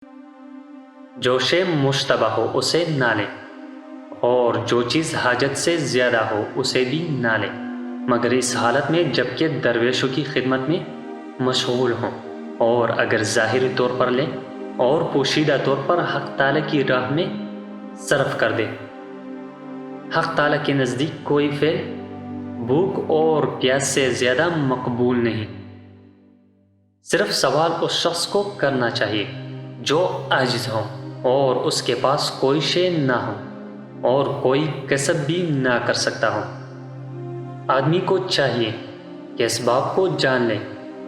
جو شے مشتبہ ہو اسے نہ لیں، اور جو چیز حاجت سے زیادہ ہو اسے بھی نہ لیں، مگر اس حالت میں جب کہ درویشوں کی خدمت میں مشغول ہوں، اور اگر ظاہری طور پر لیں اور پوشیدہ طور پر حق تعالیٰ کی راہ میں صرف کر دیں۔ حق تعالیٰ کے نزدیک کوئی فعل بھوک اور پیاس سے زیادہ مقبول نہیں۔ صرف سوال اس شخص کو کرنا چاہیے جو عاجز ہو اور اس کے پاس کوئی شے نہ ہو اور کوئی کسب بھی نہ کر سکتا ہو۔ آدمی کو چاہیے کہ اس بات کو جان لے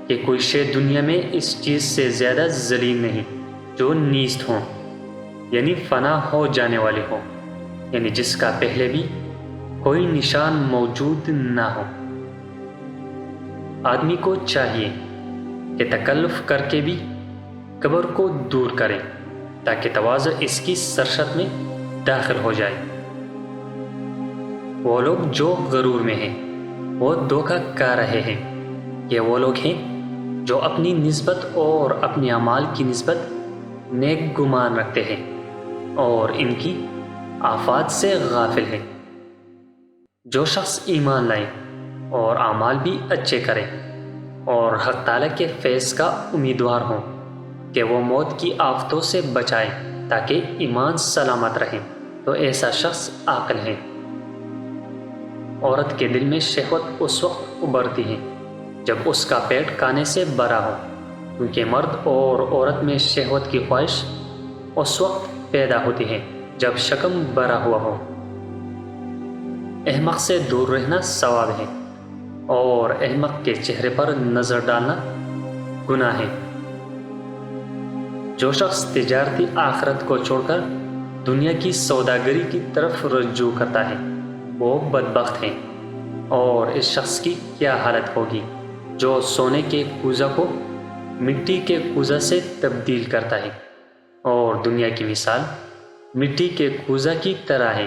کہ کوئی شے دنیا میں اس چیز سے زیادہ ذلیل نہیں جو نیست ہوں، یعنی فنا ہو جانے والے ہوں، یعنی جس کا پہلے بھی کوئی نشان موجود نہ ہو۔ آدمی کو چاہیے کہ تکلف کر کے بھی کبر کو دور کرے تاکہ تواضع اس کی سرشت میں داخل ہو جائے۔ وہ لوگ جو غرور میں ہیں وہ دھوکہ کھا رہے ہیں۔ یہ وہ لوگ ہیں جو اپنی نسبت اور اپنے اعمال کی نسبت نیک گمان رکھتے ہیں اور ان کی آفات سے غافل ہیں۔ جو شخص ایمان لائے اور اعمال بھی اچھے کرے اور حق تعالیٰ کے فیض کا امیدوار ہوں کہ وہ موت کی آفتوں سے بچائے تاکہ ایمان سلامت رہے، تو ایسا شخص عاقل ہے۔ عورت کے دل میں شہوت اس وقت ابھرتی ہے جب اس کا پیٹ کھانے سے بھرا ہو، کیونکہ مرد اور عورت میں شہوت کی خواہش اس وقت پیدا ہوتی ہے جب شکم بھرا ہوا ہو۔ احمق سے دور رہنا ثواب ہے اور احمق کے چہرے پر نظر ڈالنا گناہ ہے۔ جو شخص تجارتی آخرت کو چھوڑ کر دنیا کی سوداگری کی طرف رجوع کرتا ہے وہ بدبخت ہے۔ اور اس شخص کی کیا حالت ہوگی جو سونے کے کوزہ کو مٹی کے کوزہ سے تبدیل کرتا ہے، اور دنیا کی مثال مٹی کے کوزہ کی طرح ہے